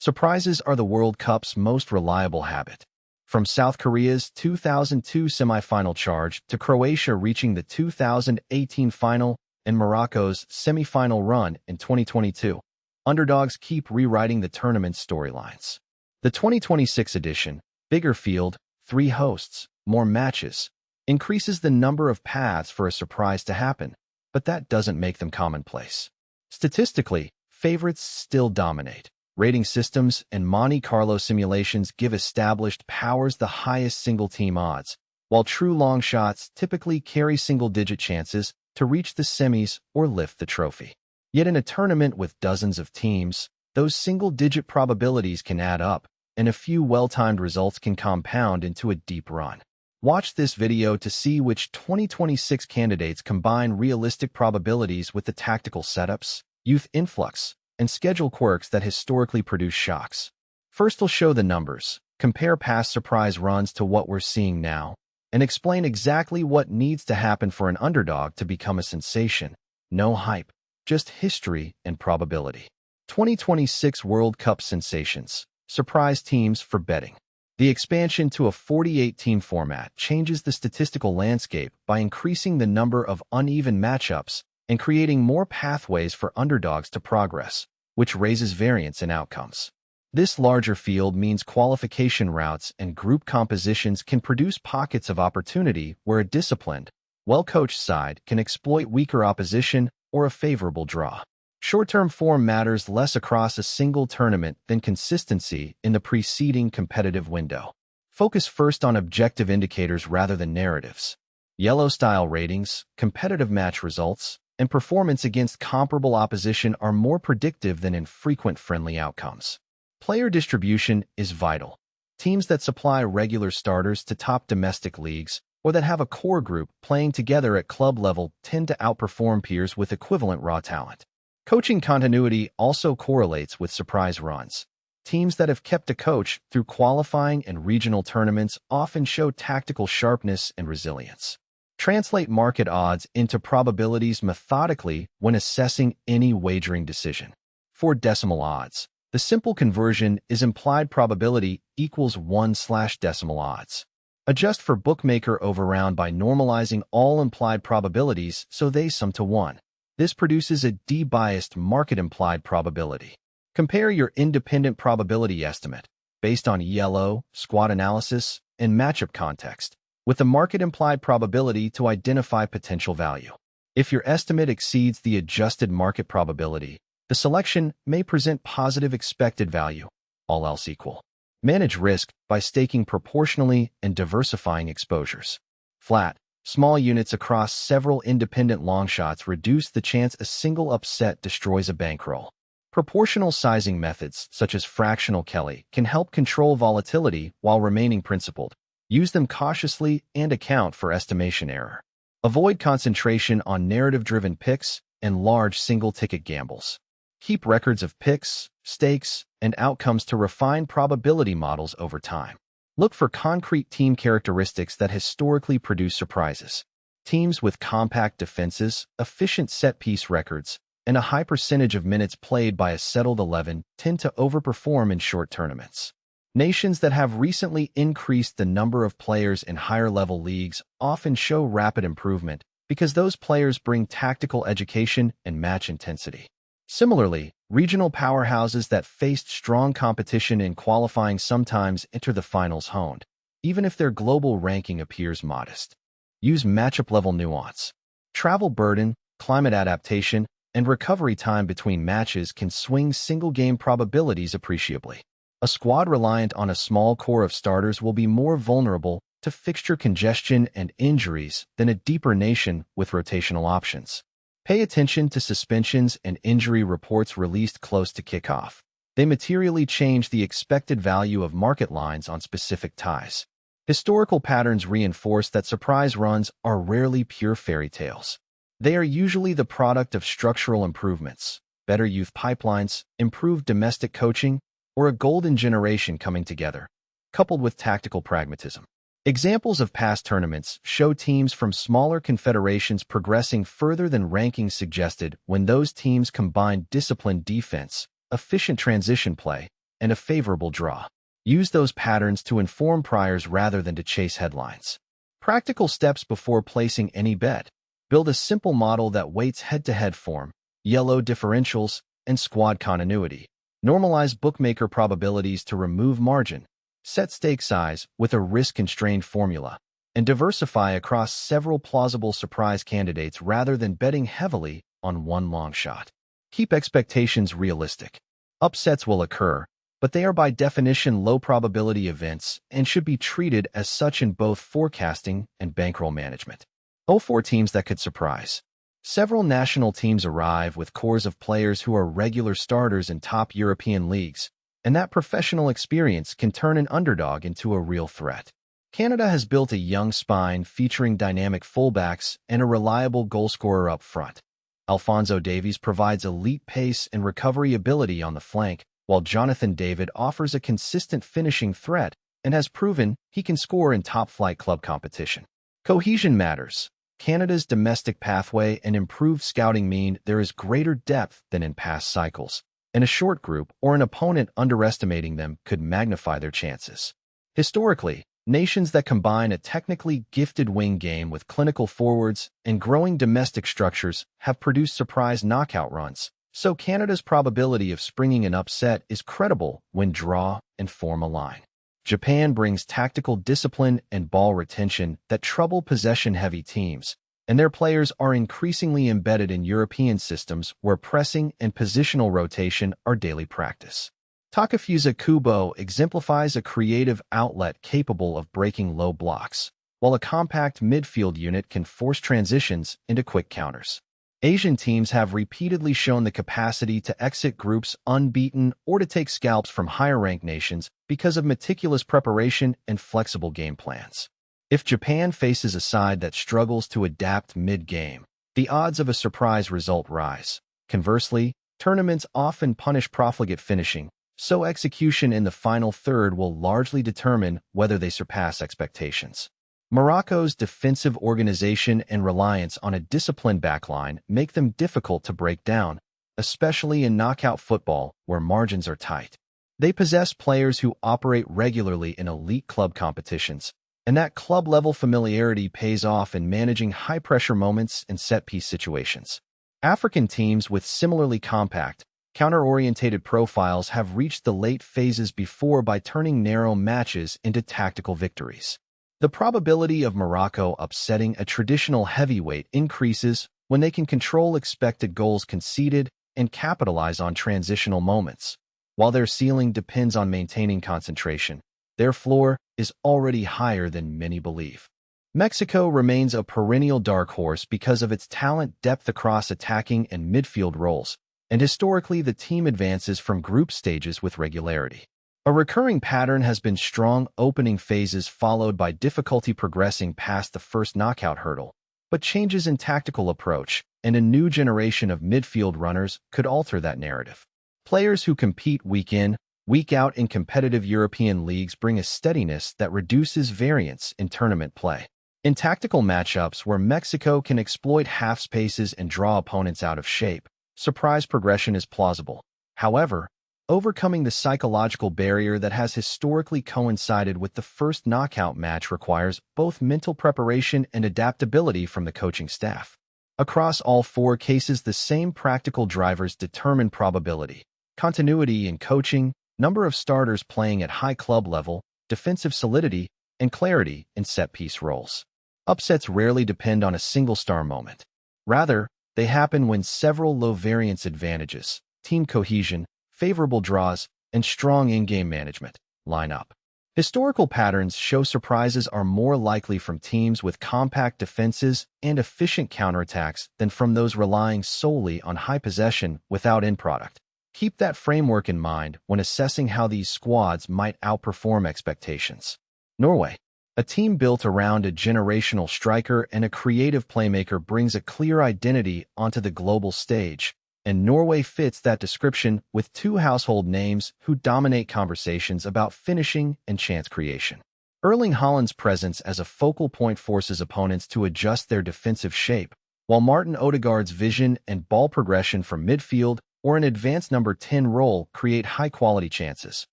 Surprises are the World Cup's most reliable habit. From South Korea's 2002 semifinal charge to Croatia reaching the 2018 final and Morocco's semifinal run in 2022, underdogs keep rewriting the tournament's storylines. The 2026 edition, bigger field, 3 hosts, more matches, increases the number of paths for a surprise to happen, but that doesn't make them commonplace. Statistically, favorites still dominate. Rating systems and Monte Carlo simulations give established powers the highest single-team odds, while true long shots typically carry single-digit chances to reach the semis or lift the trophy. Yet in a tournament with dozens of teams, those single-digit probabilities can add up, and a few well-timed results can compound into a deep run. Watch this video to see which 2026 candidates combine realistic probabilities with the tactical setups, youth influx, and schedule quirks that historically produce shocks. First, we'll show the numbers, compare past surprise runs to what we're seeing now, and explain exactly what needs to happen for an underdog to become a sensation. No hype, just history and probability. 2026 World Cup sensations, surprise teams for betting. The expansion to a 48-team format changes the statistical landscape by increasing the number of uneven matchups and creating more pathways for underdogs to progress, which raises variance in outcomes. This larger field means qualification routes and group compositions can produce pockets of opportunity where a disciplined, well-coached side can exploit weaker opposition or a favorable draw. Short-term form matters less across a single tournament than consistency in the preceding competitive window. Focus first on objective indicators rather than narratives. Yellow-style ratings, competitive match results, and performance against comparable opposition are more predictive than infrequent friendly outcomes. Player distribution is vital. Teams that supply regular starters to top domestic leagues or that have a core group playing together at club level tend to outperform peers with equivalent raw talent. Coaching continuity also correlates with surprise runs. Teams that have kept a coach through qualifying and regional tournaments often show tactical sharpness and resilience. Translate market odds into probabilities methodically when assessing any wagering decision. For decimal odds, the simple conversion is implied probability equals 1/decimal odds. Adjust for bookmaker overround by normalizing all implied probabilities so they sum to 1. This produces a de-biased market-implied probability. Compare your independent probability estimate, based on yellow, squad analysis, and matchup context, with the market-implied probability to identify potential value. If your estimate exceeds the adjusted market probability, the selection may present positive expected value, all else equal. Manage risk by staking proportionally and diversifying exposures. Flat, small units across several independent longshots reduce the chance a single upset destroys a bankroll. Proportional sizing methods, such as fractional Kelly, can help control volatility while remaining principled. Use them cautiously and account for estimation error. Avoid concentration on narrative-driven picks and large single-ticket gambles. Keep records of picks, stakes, and outcomes to refine probability models over time. Look for concrete team characteristics that historically produce surprises. Teams with compact defenses, efficient set-piece records, and a high percentage of minutes played by a settled 11 tend to overperform in short tournaments. Nations that have recently increased the number of players in higher-level leagues often show rapid improvement because those players bring tactical education and match intensity. Similarly, regional powerhouses that faced strong competition in qualifying sometimes enter the finals honed, even if their global ranking appears modest. Use matchup-level nuance. Travel burden, climate adaptation, and recovery time between matches can swing single-game probabilities appreciably. A squad reliant on a small core of starters will be more vulnerable to fixture congestion and injuries than a deeper nation with rotational options. Pay attention to suspensions and injury reports released close to kickoff. They materially change the expected value of market lines on specific ties. Historical patterns reinforce that surprise runs are rarely pure fairy tales. They are usually the product of structural improvements, better youth pipelines, improved domestic coaching, or a golden generation coming together, coupled with tactical pragmatism. Examples of past tournaments show teams from smaller confederations progressing further than rankings suggested when those teams combined disciplined defense, efficient transition play, and a favorable draw. Use those patterns to inform priors rather than to chase headlines. Practical steps before placing any bet. Build a simple model that weights head-to-head form, yellow differentials, and squad continuity. Normalize bookmaker probabilities to remove margin. Set stake size with a risk-constrained formula. And diversify across several plausible surprise candidates rather than betting heavily on one long shot. Keep expectations realistic. Upsets will occur, but they are by definition low-probability events and should be treated as such in both forecasting and bankroll management. 04 teams that could surprise. Several national teams arrive with cores of players who are regular starters in top European leagues, and that professional experience can turn an underdog into a real threat. Canada has built a young spine featuring dynamic fullbacks and a reliable goalscorer up front. Alphonso Davies provides elite pace and recovery ability on the flank, while Jonathan David offers a consistent finishing threat and has proven he can score in top-flight club competition. Cohesion matters. Canada's domestic pathway and improved scouting mean there is greater depth than in past cycles, and a short group or an opponent underestimating them could magnify their chances. Historically, nations that combine a technically gifted wing game with clinical forwards and growing domestic structures have produced surprise knockout runs, so Canada's probability of springing an upset is credible when draw and form align. Japan brings tactical discipline and ball retention that trouble possession-heavy teams, and their players are increasingly embedded in European systems where pressing and positional rotation are daily practice. Takefusa Kubo exemplifies a creative outlet capable of breaking low blocks, while a compact midfield unit can force transitions into quick counters. Asian teams have repeatedly shown the capacity to exit groups unbeaten or to take scalps from higher-ranked nations because of meticulous preparation and flexible game plans. If Japan faces a side that struggles to adapt mid-game, the odds of a surprise result rise. Conversely, tournaments often punish profligate finishing, so execution in the final third will largely determine whether they surpass expectations. Morocco's defensive organization and reliance on a disciplined backline make them difficult to break down, especially in knockout football where margins are tight. They possess players who operate regularly in elite club competitions, and that club-level familiarity pays off in managing high-pressure moments and set-piece situations. African teams with similarly compact, counter-orientated profiles have reached the late phases before by turning narrow matches into tactical victories. The probability of Morocco upsetting a traditional heavyweight increases when they can control expected goals conceded and capitalize on transitional moments. While their ceiling depends on maintaining concentration, their floor is already higher than many believe. Mexico remains a perennial dark horse because of its talent depth across attacking and midfield roles, and historically the team advances from group stages with regularity. A recurring pattern has been strong opening phases followed by difficulty progressing past the first knockout hurdle, but changes in tactical approach and a new generation of midfield runners could alter that narrative. Players who compete week in, week out in competitive European leagues bring a steadiness that reduces variance in tournament play. In tactical matchups where Mexico can exploit half spaces and draw opponents out of shape, surprise progression is plausible. However, overcoming the psychological barrier that has historically coincided with the first knockout match requires both mental preparation and adaptability from the coaching staff. Across all four cases, the same practical drivers determine probability: continuity in coaching, number of starters playing at high club level, defensive solidity, and clarity in set-piece roles. Upsets rarely depend on a single star moment. Rather, they happen when several low-variance advantages, team cohesion, favorable draws, and strong in-game management line up. Historical patterns show surprises are more likely from teams with compact defenses and efficient counterattacks than from those relying solely on high possession without end product. Keep that framework in mind when assessing how these squads might outperform expectations. Norway, a team built around a generational striker and a creative playmaker, brings a clear identity onto the global stage, and Norway fits that description with two household names who dominate conversations about finishing and chance creation. Erling Haaland's presence as a focal point forces opponents to adjust their defensive shape, while Martin Odegaard's vision and ball progression from midfield or an advanced number 10 role create high-quality chances.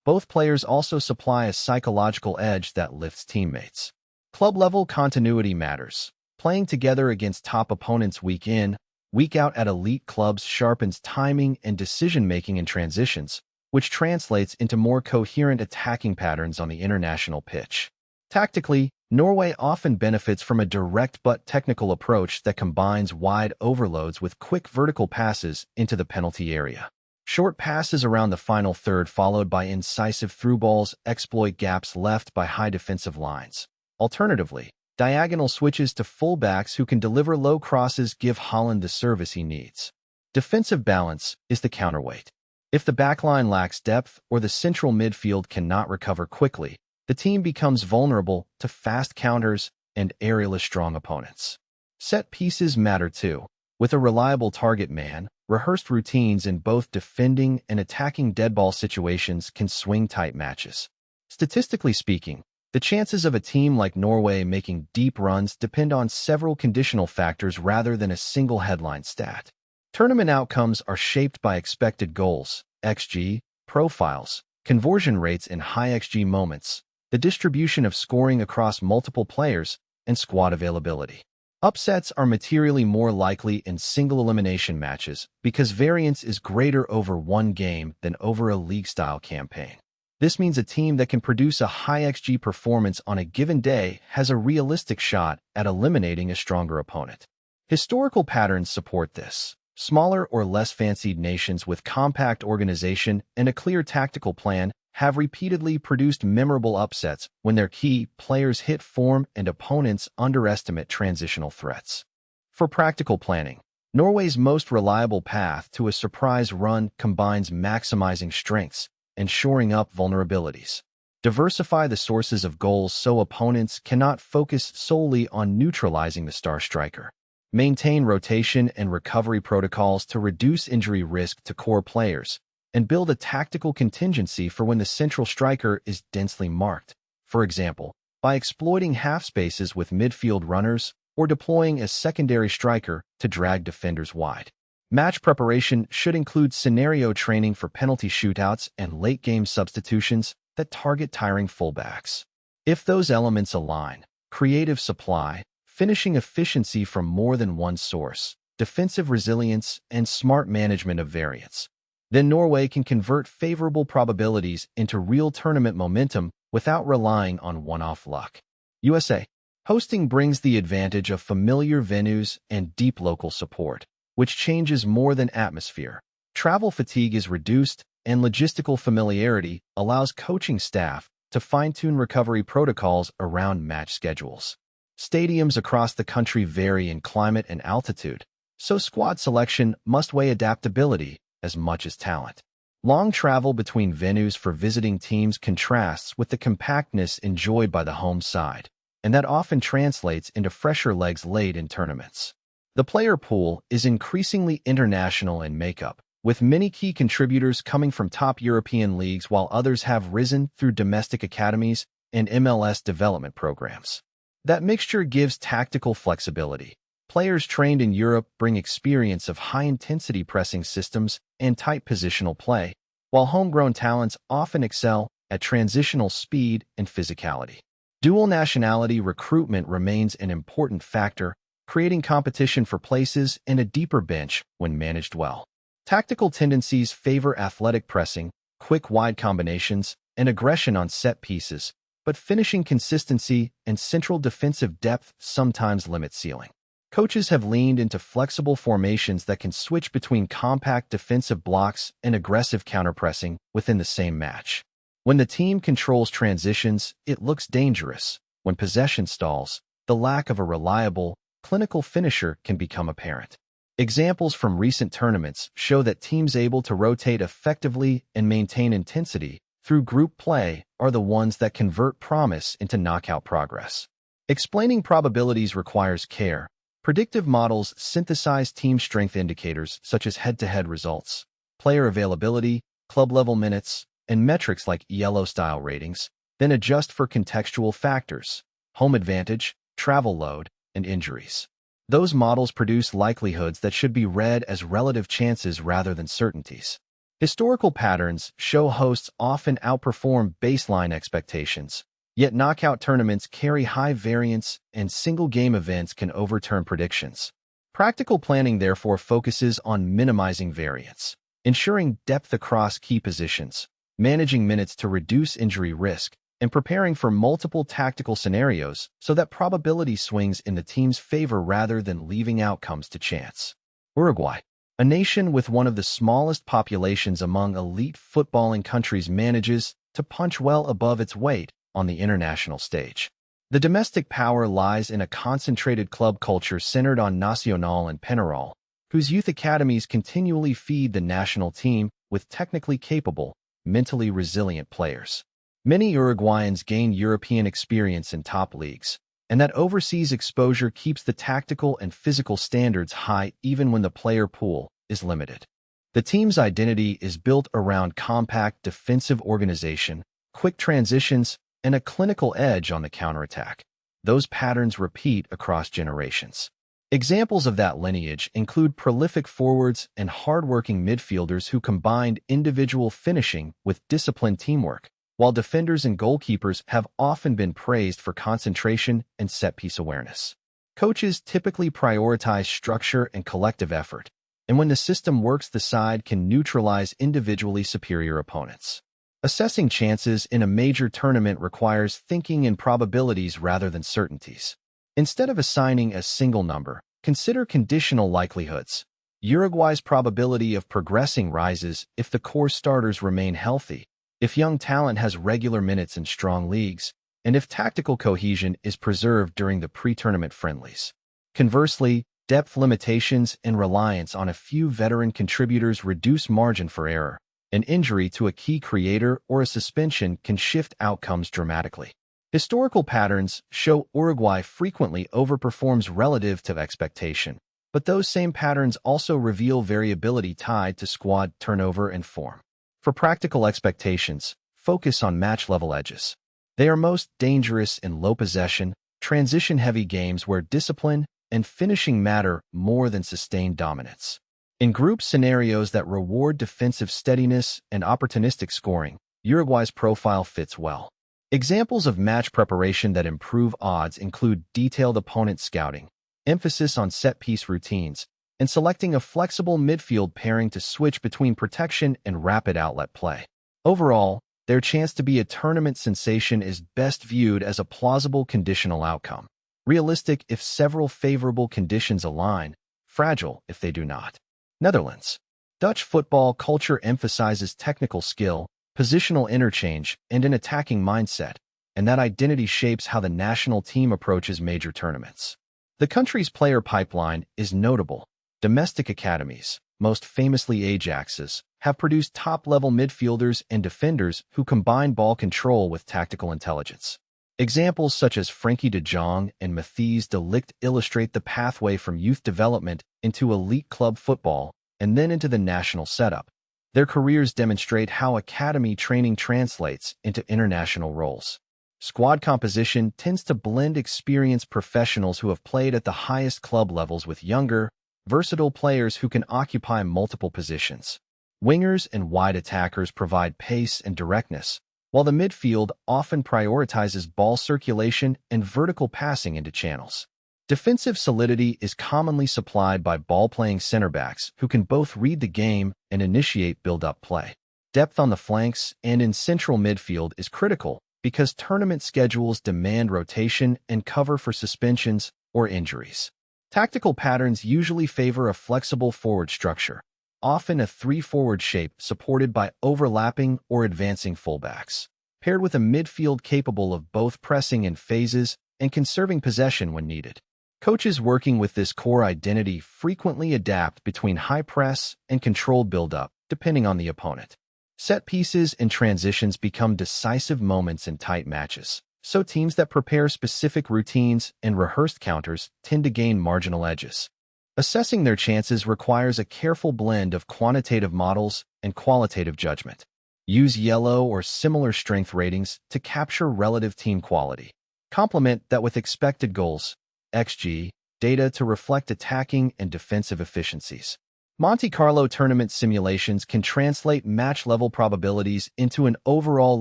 Both players also supply a psychological edge that lifts teammates. Club-level continuity matters. Playing together against top opponents week in, week out at elite clubs sharpens timing and decision-making in transitions, which translates into more coherent attacking patterns on the international pitch. Tactically, Norway often benefits from a direct but technical approach that combines wide overloads with quick vertical passes into the penalty area. Short passes around the final third followed by incisive through balls exploit gaps left by high defensive lines. Alternatively, diagonal switches to fullbacks who can deliver low crosses give Haaland the service he needs. Defensive balance is the counterweight. If the backline lacks depth or the central midfield cannot recover quickly, the team becomes vulnerable to fast counters and aerialist strong opponents. Set pieces matter too. With a reliable target man, rehearsed routines in both defending and attacking deadball situations can swing tight matches. Statistically speaking, the chances of a team like Norway making deep runs depend on several conditional factors rather than a single headline stat. Tournament outcomes are shaped by expected goals, XG, profiles, conversion rates in high XG moments, the distribution of scoring across multiple players, and squad availability. Upsets are materially more likely in single elimination matches because variance is greater over one game than over a league-style campaign. This means a team that can produce a high XG performance on a given day has a realistic shot at eliminating a stronger opponent. Historical patterns support this. Smaller or less fancied nations with compact organization and a clear tactical plan have repeatedly produced memorable upsets when their key players hit form and opponents underestimate transitional threats. For practical planning, Norway's most reliable path to a surprise run combines maximizing strengths and shoring up vulnerabilities. Diversify the sources of goals so opponents cannot focus solely on neutralizing the star striker. Maintain rotation and recovery protocols to reduce injury risk to core players, and build a tactical contingency for when the central striker is densely marked, for example, by exploiting half spaces with midfield runners or deploying a secondary striker to drag defenders wide. Match preparation should include scenario training for penalty shootouts and late-game substitutions that target tiring fullbacks. If those elements align, creative supply, finishing efficiency from more than one source, defensive resilience, and smart management of variance, then Norway can convert favorable probabilities into real tournament momentum without relying on one-off luck. USA. Hosting brings the advantage of familiar venues and deep local support, which changes more than atmosphere. Travel fatigue is reduced, and logistical familiarity allows coaching staff to fine-tune recovery protocols around match schedules. Stadiums across the country vary in climate and altitude, so squad selection must weigh adaptability as much as talent. Long travel between venues for visiting teams contrasts with the compactness enjoyed by the home side, and that often translates into fresher legs late in tournaments. The player pool is increasingly international in makeup, with many key contributors coming from top European leagues while others have risen through domestic academies and MLS development programs. That mixture gives tactical flexibility. Players trained in Europe bring experience of high-intensity pressing systems and tight positional play, while homegrown talents often excel at transitional speed and physicality. Dual nationality recruitment remains an important factor, creating competition for places and a deeper bench when managed well. Tactical tendencies favor athletic pressing, quick wide combinations, and aggression on set pieces, but finishing consistency and central defensive depth sometimes limit ceiling. Coaches have leaned into flexible formations that can switch between compact defensive blocks and aggressive counterpressing within the same match. When the team controls transitions, it looks dangerous. When possession stalls, the lack of a reliable, clinical finisher can become apparent. Examples from recent tournaments show that teams able to rotate effectively and maintain intensity through group play are the ones that convert promise into knockout progress. Explaining probabilities requires care. Predictive models synthesize team strength indicators such as head-to-head results, player availability, club-level minutes, and metrics like ELO-style ratings, then adjust for contextual factors, home advantage, travel load, and injuries. Those models produce likelihoods that should be read as relative chances rather than certainties. Historical patterns show hosts often outperform baseline expectations, yet knockout tournaments carry high variance and single-game events can overturn predictions. Practical planning therefore focuses on minimizing variance, ensuring depth across key positions, managing minutes to reduce injury risk, and preparing for multiple tactical scenarios so that probability swings in the team's favor rather than leaving outcomes to chance. Uruguay, a nation with one of the smallest populations among elite footballing countries, manages to punch well above its weight on the international stage. The domestic power lies in a concentrated club culture centered on Nacional and Peñarol, whose youth academies continually feed the national team with technically capable, mentally resilient players. Many Uruguayans gain European experience in top leagues, and that overseas exposure keeps the tactical and physical standards high even when the player pool is limited. The team's identity is built around compact defensive organization, quick transitions, and a clinical edge on the counterattack. Those patterns repeat across generations. Examples of that lineage include prolific forwards and hard-working midfielders who combined individual finishing with disciplined teamwork, while defenders and goalkeepers have often been praised for concentration and set-piece awareness. Coaches typically prioritize structure and collective effort, and when the system works, the side can neutralize individually superior opponents. Assessing chances in a major tournament requires thinking in probabilities rather than certainties. Instead of assigning a single number, consider conditional likelihoods. Uruguay's probability of progressing rises if the core starters remain healthy, if young talent has regular minutes in strong leagues, and if tactical cohesion is preserved during the pre-tournament friendlies. Conversely, depth limitations and reliance on a few veteran contributors reduce margin for error. An injury to a key creator or a suspension can shift outcomes dramatically. Historical patterns show Uruguay frequently overperforms relative to expectation, but those same patterns also reveal variability tied to squad turnover and form. For practical expectations, focus on match-level edges. They are most dangerous in low-possession, transition-heavy games where discipline and finishing matter more than sustained dominance. In group scenarios that reward defensive steadiness and opportunistic scoring, Uruguay's profile fits well. Examples of match preparation that improve odds include detailed opponent scouting, emphasis on set-piece routines, and selecting a flexible midfield pairing to switch between protection and rapid outlet play. Overall, their chance to be a tournament sensation is best viewed as a plausible conditional outcome. Realistic if several favorable conditions align, fragile if they do not. Netherlands. Dutch football culture emphasizes technical skill, positional interchange, and an attacking mindset, and that identity shapes how the national team approaches major tournaments. The country's player pipeline is notable. Domestic academies, most famously Ajax's, have produced top-level midfielders and defenders who combine ball control with tactical intelligence. Examples such as Frenkie de Jong and Matthijs de Ligt illustrate the pathway from youth development into elite club football and then into the national setup. Their careers demonstrate how academy training translates into international roles. Squad composition tends to blend experienced professionals who have played at the highest club levels with younger, versatile players who can occupy multiple positions. Wingers and wide attackers provide pace and directness, while the midfield often prioritizes ball circulation and vertical passing into channels. Defensive solidity is commonly supplied by ball-playing center-backs who can both read the game and initiate build-up play. Depth on the flanks and in central midfield is critical because tournament schedules demand rotation and cover for suspensions or injuries. Tactical patterns usually favor a flexible forward structure, often a three-forward shape supported by overlapping or advancing fullbacks, paired with a midfield capable of both pressing in phases and conserving possession when needed. Coaches working with this core identity frequently adapt between high press and controlled build-up, depending on the opponent. Set pieces and transitions become decisive moments in tight matches, so teams that prepare specific routines and rehearsed counters tend to gain marginal edges. Assessing their chances requires a careful blend of quantitative models and qualitative judgment. Use yellow or similar strength ratings to capture relative team quality. Complement that with expected goals, XG, data to reflect attacking and defensive efficiencies. Monte Carlo tournament simulations can translate match-level probabilities into an overall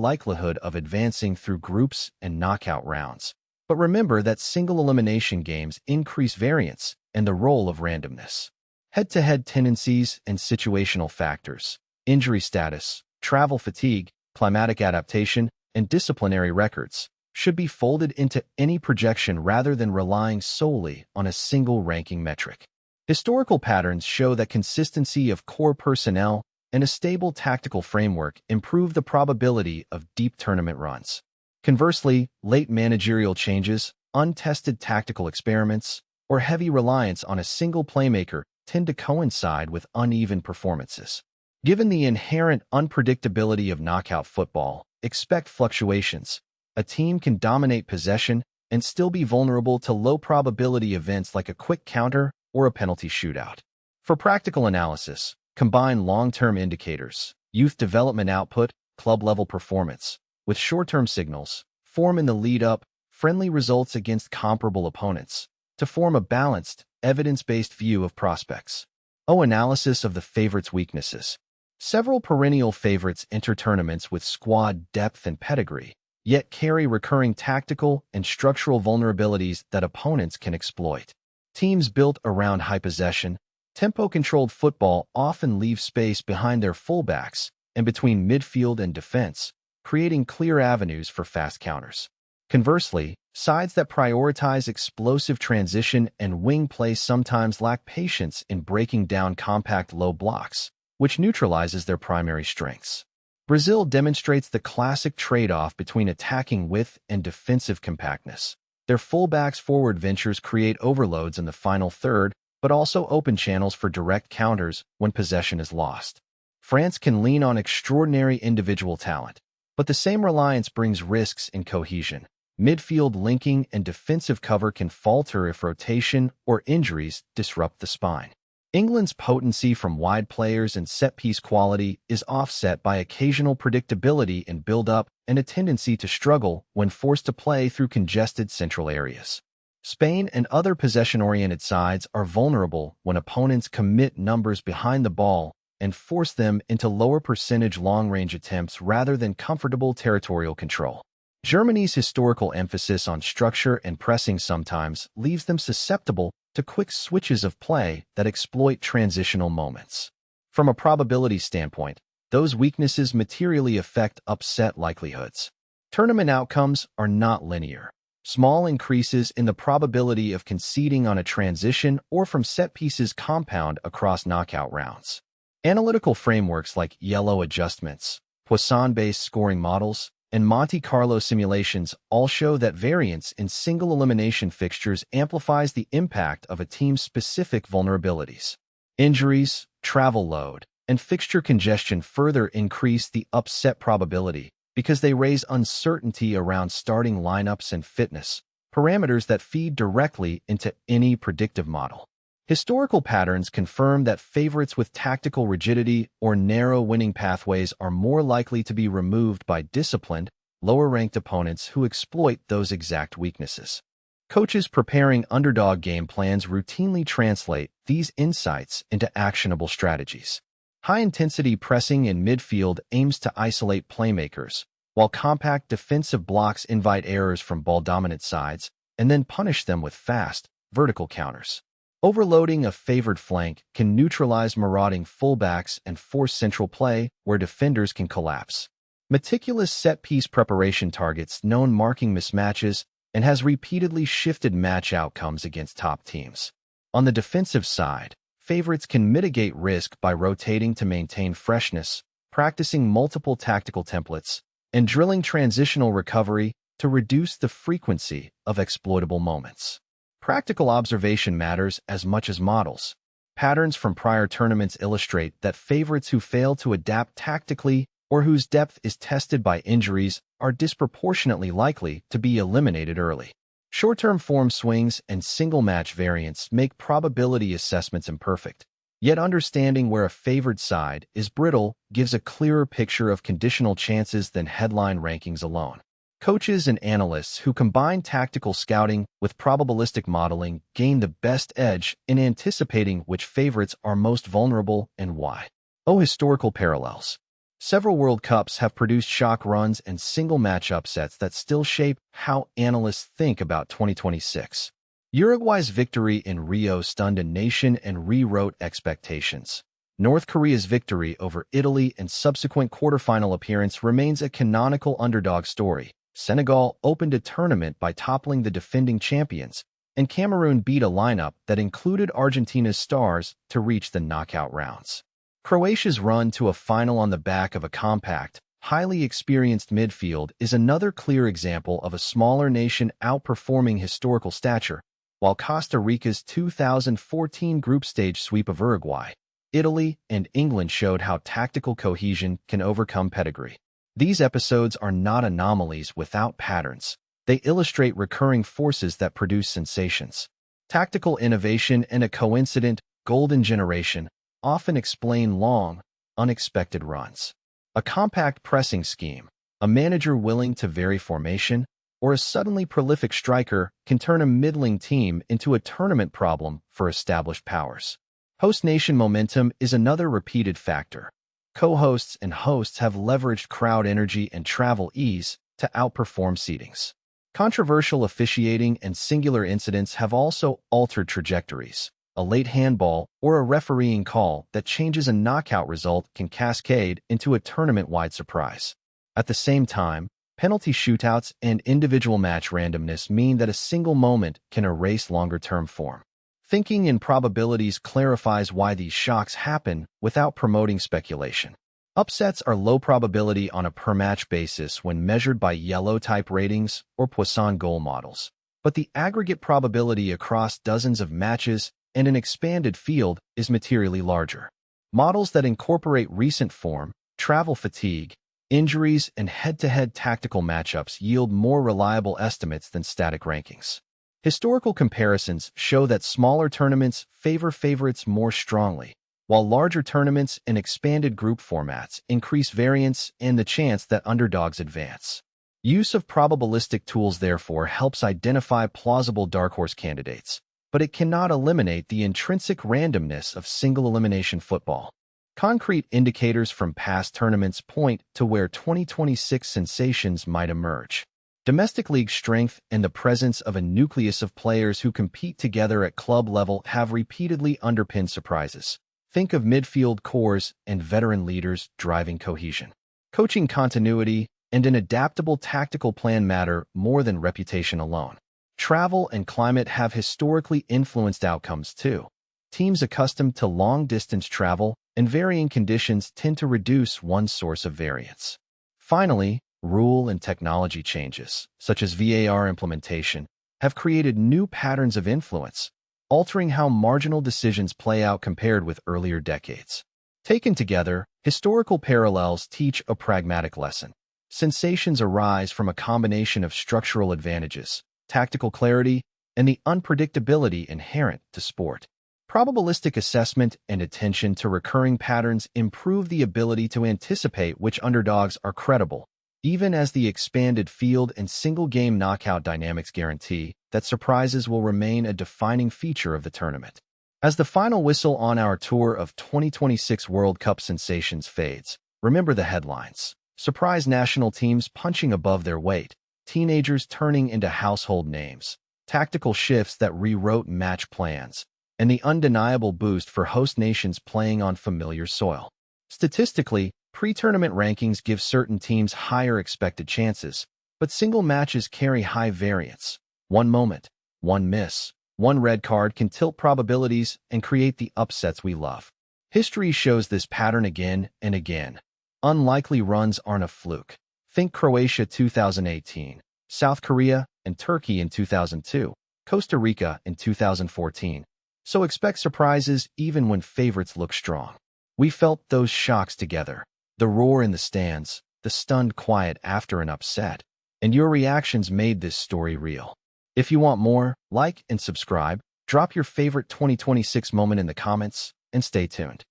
likelihood of advancing through groups and knockout rounds. But remember that single-elimination games increase variance and the role of randomness. Head-to-head tendencies and situational factors, injury status, travel fatigue, climatic adaptation, and disciplinary records should be folded into any projection rather than relying solely on a single ranking metric. Historical patterns show that consistency of core personnel and a stable tactical framework improve the probability of deep tournament runs. Conversely, late managerial changes, untested tactical experiments, or heavy reliance on a single playmaker tend to coincide with uneven performances. Given the inherent unpredictability of knockout football, expect fluctuations. A team can dominate possession and still be vulnerable to low-probability events like a quick counter or a penalty shootout. For practical analysis, combine long-term indicators, youth development output, club-level performance, with short-term signals, form in the lead-up, friendly results against comparable opponents, to form a balanced, evidence-based view of prospects. Analysis of the favorites' weaknesses. Several perennial favorites enter tournaments with squad depth and pedigree, yet carry recurring tactical and structural vulnerabilities that opponents can exploit. Teams built around high possession, tempo-controlled football often leave space behind their fullbacks and between midfield and defense, creating clear avenues for fast counters. Conversely, sides that prioritize explosive transition and wing play sometimes lack patience in breaking down compact low blocks, which neutralizes their primary strengths. Brazil demonstrates the classic trade-off between attacking width and defensive compactness. Their fullbacks' forward ventures create overloads in the final third, but also open channels for direct counters when possession is lost. France can lean on extraordinary individual talent, but the same reliance brings risks in cohesion. Midfield linking and defensive cover can falter if rotation or injuries disrupt the spine. England's potency from wide players and set-piece quality is offset by occasional predictability in build-up and a tendency to struggle when forced to play through congested central areas. Spain and other possession-oriented sides are vulnerable when opponents commit numbers behind the ball and force them into lower percentage long-range attempts rather than comfortable territorial control. Germany's historical emphasis on structure and pressing sometimes leaves them susceptible to quick switches of play that exploit transitional moments. From a probability standpoint, those weaknesses materially affect upset likelihoods. Tournament outcomes are not linear. Small increases in the probability of conceding on a transition or from set pieces compound across knockout rounds. Analytical frameworks like yellow adjustments, Poisson-based scoring models, and Monte Carlo simulations all show that variance in single-elimination fixtures amplifies the impact of a team's specific vulnerabilities. Injuries, travel load, and fixture congestion further increase the upset probability because they raise uncertainty around starting lineups and fitness, parameters that feed directly into any predictive model. Historical patterns confirm that favorites with tactical rigidity or narrow winning pathways are more likely to be removed by disciplined, lower-ranked opponents who exploit those exact weaknesses. Coaches preparing underdog game plans routinely translate these insights into actionable strategies. High-intensity pressing in midfield aims to isolate playmakers, while compact defensive blocks invite errors from ball-dominant sides and then punish them with fast, vertical counters. Overloading a favored flank can neutralize marauding fullbacks and force central play where defenders can collapse. Meticulous set-piece preparation targets known marking mismatches and has repeatedly shifted match outcomes against top teams. On the defensive side, favorites can mitigate risk by rotating to maintain freshness, practicing multiple tactical templates, and drilling transitional recovery to reduce the frequency of exploitable moments. Practical observation matters as much as models. Patterns from prior tournaments illustrate that favorites who fail to adapt tactically or whose depth is tested by injuries are disproportionately likely to be eliminated early. Short-term form swings and single-match variance make probability assessments imperfect, yet understanding where a favored side is brittle gives a clearer picture of conditional chances than headline rankings alone. Coaches and analysts who combine tactical scouting with probabilistic modeling gain the best edge in anticipating which favorites are most vulnerable and why. Historical parallels. Several World Cups have produced shock runs and single-match upsets that still shape how analysts think about 2026. Uruguay's victory in Rio stunned a nation and rewrote expectations. North Korea's victory over Italy and subsequent quarterfinal appearance remains a canonical underdog story. Senegal opened a tournament by toppling the defending champions, and Cameroon beat a lineup that included Argentina's stars to reach the knockout rounds. Croatia's run to a final on the back of a compact, highly experienced midfield is another clear example of a smaller nation outperforming historical stature, while Costa Rica's 2014 group stage sweep of Uruguay, Italy, and England showed how tactical cohesion can overcome pedigree. These episodes are not anomalies without patterns. They illustrate recurring forces that produce sensations. Tactical innovation and a coincident, golden generation often explain long, unexpected runs. A compact pressing scheme, a manager willing to vary formation, or a suddenly prolific striker can turn a middling team into a tournament problem for established powers. Host nation momentum is another repeated factor. Co-hosts and hosts have leveraged crowd energy and travel ease to outperform seedings. Controversial officiating and singular incidents have also altered trajectories. A late handball or a refereeing call that changes a knockout result can cascade into a tournament-wide surprise. At the same time, penalty shootouts and individual match randomness mean that a single moment can erase longer-term form. Thinking in probabilities clarifies why these shocks happen without promoting speculation. Upsets are low probability on a per-match basis when measured by yellow-type ratings or Poisson goal models, but the aggregate probability across dozens of matches and an expanded field is materially larger. Models that incorporate recent form, travel fatigue, injuries, and head-to-head tactical matchups yield more reliable estimates than static rankings. Historical comparisons show that smaller tournaments favor favorites more strongly, while larger tournaments and expanded group formats increase variance and the chance that underdogs advance. Use of probabilistic tools therefore helps identify plausible dark horse candidates, but it cannot eliminate the intrinsic randomness of single-elimination football. Concrete indicators from past tournaments point to where 2026 sensations might emerge. Domestic league strength and the presence of a nucleus of players who compete together at club level have repeatedly underpinned surprises. Think of midfield cores and veteran leaders driving cohesion. Coaching continuity and an adaptable tactical plan matter more than reputation alone. Travel and climate have historically influenced outcomes too. Teams accustomed to long-distance travel and varying conditions tend to reduce one source of variance. Finally, rule and technology changes, such as VAR implementation, have created new patterns of influence, altering how marginal decisions play out compared with earlier decades. Taken together, historical parallels teach a pragmatic lesson. Sensations arise from a combination of structural advantages, tactical clarity, and the unpredictability inherent to sport. Probabilistic assessment and attention to recurring patterns improve the ability to anticipate which underdogs are credible, even as the expanded field and single-game knockout dynamics guarantee that surprises will remain a defining feature of the tournament. As the final whistle on our tour of 2026 World Cup sensations fades, remember the headlines. Surprise national teams punching above their weight, teenagers turning into household names, tactical shifts that rewrote match plans, and the undeniable boost for host nations playing on familiar soil. Statistically, pre-tournament rankings give certain teams higher expected chances, but single matches carry high variance. One moment, one miss, one red card can tilt probabilities and create the upsets we love. History shows this pattern again and again. Unlikely runs aren't a fluke. Think Croatia 2018, South Korea and Turkey in 2002, Costa Rica in 2014. So expect surprises even when favorites look strong. We felt those shocks together. The roar in the stands, the stunned quiet after an upset, and your reactions made this story real. If you want more, like and subscribe, drop your favorite 2026 moment in the comments, and stay tuned.